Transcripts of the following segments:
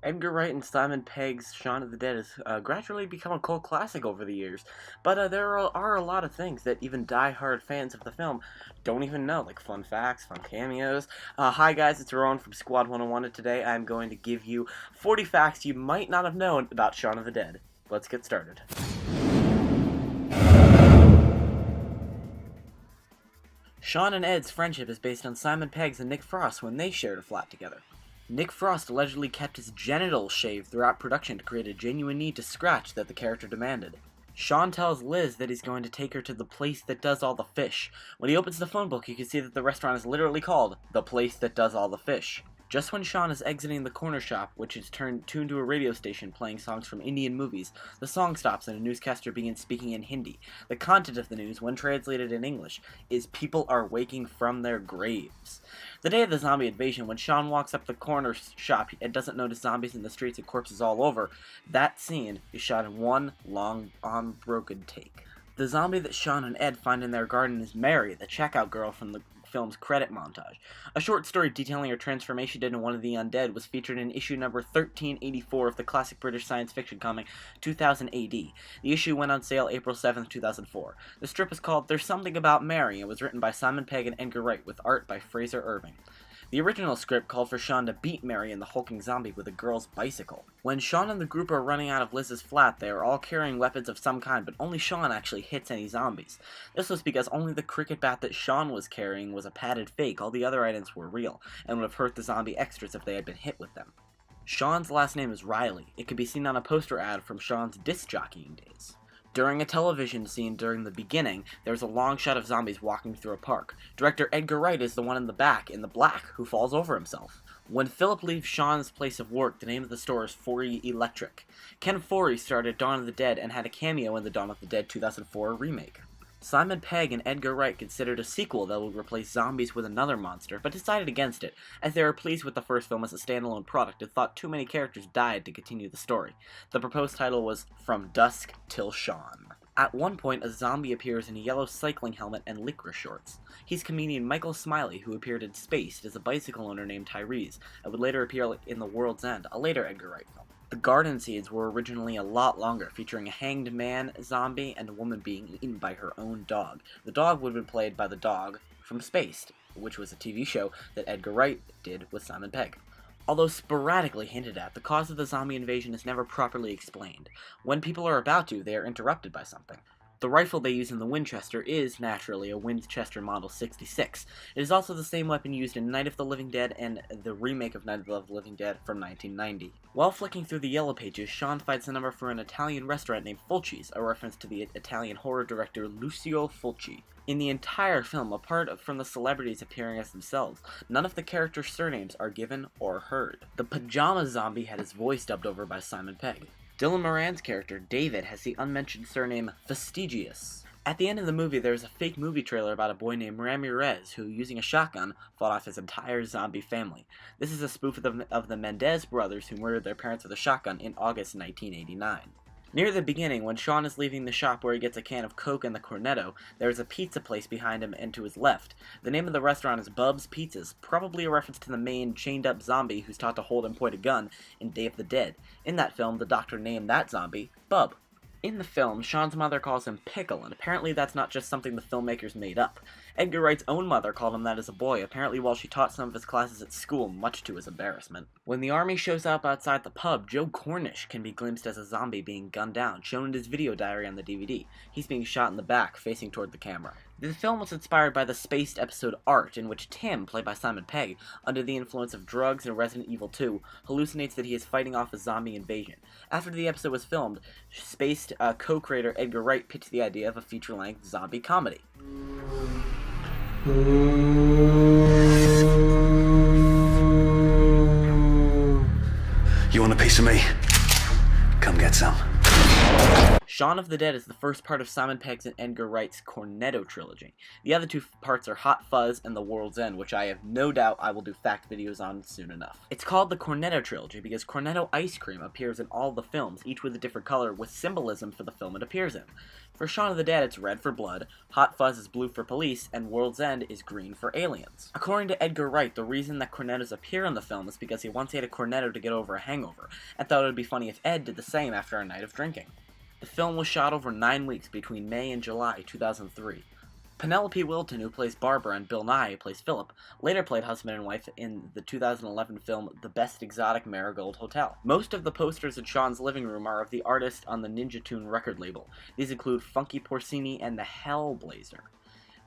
Edgar Wright and Simon Pegg's Shaun of the Dead has gradually become a cult classic over the years, but there are a lot of things that even die-hard fans of the film don't even know, like fun facts, fun cameos. Hi guys, it's Rowan from Squad 101, and today I'm going to give you 40 facts you might not have known about Shaun of the Dead. Let's get started. Shaun and Ed's friendship is based on Simon Pegg's and Nick Frost's when they shared a flat together. Nick Frost allegedly kept his genitals shaved throughout production to create a genuine need to scratch that the character demanded. Shaun tells Liz that he's going to take her to the place that does all the fish. When he opens the phone book, you can see that the restaurant is literally called The Place That Does All the Fish. Just when Shaun is exiting the corner shop, which is tuned to a radio station playing songs from Indian movies, the song stops and a newscaster begins speaking in Hindi. The content of the news, when translated in English, is "People are waking from their graves." The day of the zombie invasion, when Shaun walks up the corner shop and doesn't notice zombies in the streets and corpses all over, that scene is shot in one long, unbroken take. The zombie that Shaun and Ed find in their garden is Mary, the checkout girl from the film's credit montage. A short story detailing her transformation into one of the undead was featured in issue number 1384 of the classic British science fiction comic 2000 AD. The issue went on sale April 7, 2004. The strip was called There's Something About Mary and was written by Simon Pegg and Edgar Wright with art by Fraser Irving. The original script called for Shaun to beat Mary and the hulking zombie with a girl's bicycle. When Shaun and the group are running out of Liz's flat, they are all carrying weapons of some kind, but only Shaun actually hits any zombies. This was because only the cricket bat that Shaun was carrying was a padded fake. All the other items were real, and would have hurt the zombie extras if they had been hit with them. Shaun's last name is Riley. It can be seen on a poster ad from Shaun's disc jockeying days. During a television scene during the beginning, there's a long shot of zombies walking through a park. Director Edgar Wright is the one in the back, in the black, who falls over himself. When Philip leaves Shaun's place of work, the name of the store is Forey Electric. Ken Forey started Dawn of the Dead and had a cameo in the Dawn of the Dead 2004 remake. Simon Pegg and Edgar Wright considered a sequel that would replace zombies with another monster, but decided against it, as they were pleased with the first film as a standalone product and thought too many characters died to continue the story. The proposed title was From Dusk Till Shaun. At one point, a zombie appears in a yellow cycling helmet and lycra shorts. He's comedian Michael Smiley, who appeared in Spaced as a bicycle owner named Tyrese, and would later appear in The World's End, a later Edgar Wright film. The garden scenes were originally a lot longer, featuring a hanged man zombie and a woman being eaten by her own dog. The dog would have been played by the dog from Spaced, which was a TV show that Edgar Wright did with Simon Pegg. Although sporadically hinted at, the cause of the zombie invasion is never properly explained. When people are about to, they are interrupted by something. The rifle they use in the Winchester is, naturally, a Winchester Model 66. It is also the same weapon used in Night of the Living Dead and the remake of Night of the Living Dead from 1990. While flicking through the yellow pages, Shaun finds the number for an Italian restaurant named Fulci's, a reference to the Italian horror director Lucio Fulci. In the entire film, apart from the celebrities appearing as themselves, none of the characters' surnames are given or heard. The pajama zombie had his voice dubbed over by Simon Pegg. Dylan Moran's character, David, has the unmentioned surname Fastigious. At the end of the movie, there is a fake movie trailer about a boy named Ramirez who, using a shotgun, fought off his entire zombie family. This is a spoof of the Mendez brothers who murdered their parents with a shotgun in August 1989. Near the beginning, when Shaun is leaving the shop where he gets a can of Coke and the Cornetto, there is a pizza place behind him and to his left. The name of the restaurant is Bub's Pizzas, probably a reference to the main chained-up zombie who's taught to hold and point a gun in Day of the Dead. In that film, the doctor named that zombie Bub. In the film, Shaun's mother calls him Pickle, and apparently that's not just something the filmmakers made up. Edgar Wright's own mother called him that as a boy, apparently while she taught some of his classes at school, much to his embarrassment. When the army shows up outside the pub, Joe Cornish can be glimpsed as a zombie being gunned down, shown in his video diary on the DVD. He's being shot in the back, facing toward the camera. The film was inspired by the Spaced episode Art, in which Tim, played by Simon Pegg, under the influence of drugs and Resident Evil 2, hallucinates that he is fighting off a zombie invasion. After the episode was filmed, Spaced co-creator Edgar Wright pitched the idea of a feature-length zombie comedy. You want a piece of me? Come get some. Shaun of the Dead is the first part of Simon Pegg's and Edgar Wright's Cornetto Trilogy. The other two parts are Hot Fuzz and The World's End, which I have no doubt I will do fact videos on soon enough. It's called the Cornetto Trilogy because Cornetto ice cream appears in all the films, each with a different color, with symbolism for the film it appears in. For Shaun of the Dead, it's red for blood, Hot Fuzz is blue for police, and World's End is green for aliens. According to Edgar Wright, the reason that cornettos appear in the film is because he once ate a cornetto to get over a hangover, and thought it would be funny if Ed did the same after a night of drinking. The film was shot over 9 weeks between May and July 2003. Penelope Wilton, who plays Barbara, and Bill Nye, who plays Philip, later played husband and wife in the 2011 film The Best Exotic Marigold Hotel. Most of the posters in Shaun's living room are of the artist on the Ninja Tune record label. These include Funky Porcini and the Hellblazer.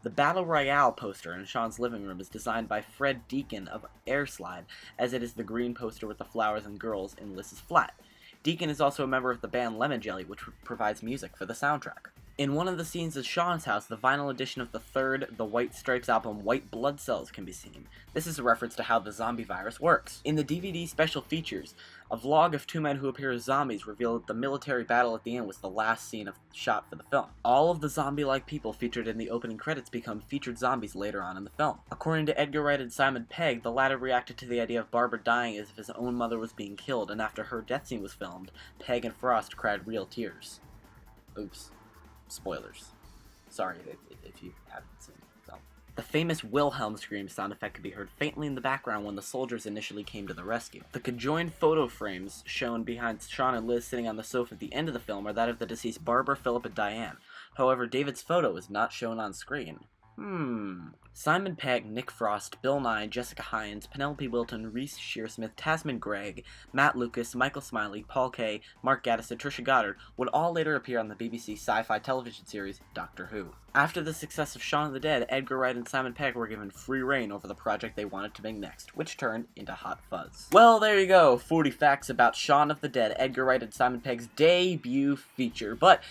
The Battle Royale poster in Shaun's living room is designed by Fred Deacon of Airslide, as it is the green poster with the flowers and girls in Liz's flat. Deacon is also a member of the band Lemon Jelly, which provides music for the soundtrack. In one of the scenes at Shaun's house, the vinyl edition of the third The White Stripes album, White Blood Cells, can be seen. This is a reference to how the zombie virus works. In the DVD special features, a vlog of two men who appear as zombies revealed that the military battle at the end was the last scene shot for the film. All of the zombie-like people featured in the opening credits become featured zombies later on in the film. According to Edgar Wright and Simon Pegg, the latter reacted to the idea of Barbara dying as if his own mother was being killed, and after her death scene was filmed, Pegg and Frost cried real tears. Oops. Spoilers. Sorry if you haven't seen the film. The famous Wilhelm scream sound effect could be heard faintly in the background when the soldiers initially came to the rescue. The conjoined photo frames shown behind Shaun and Liz sitting on the sofa at the end of the film are that of the deceased Barbara, Philip, and Diane. However, David's photo is not shown on screen. Simon Pegg, Nick Frost, Bill Nye, Jessica Hynes, Penelope Wilton, Reese Shearsmith, Tasman Gregg, Matt Lucas, Michael Smiley, Paul Kaye, Mark Gatiss, and Trisha Goddard would all later appear on the BBC sci-fi television series Doctor Who. After the success of Shaun of the Dead, Edgar Wright and Simon Pegg were given free reign over the project they wanted to make next, which turned into Hot Fuzz. Well, there you go, 40 facts about Shaun of the Dead, Edgar Wright and Simon Pegg's debut feature, but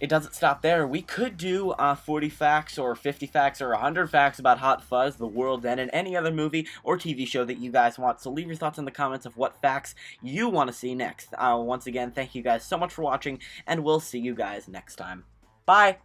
it doesn't stop there. We could do 40 facts or 50 facts or 100 facts about Hot Fuzz, The World's End, and any other movie or TV show that you guys want. So leave your thoughts in the comments of what facts you want to see next. Once again, thank you guys so much for watching, and we'll see you guys next time. Bye!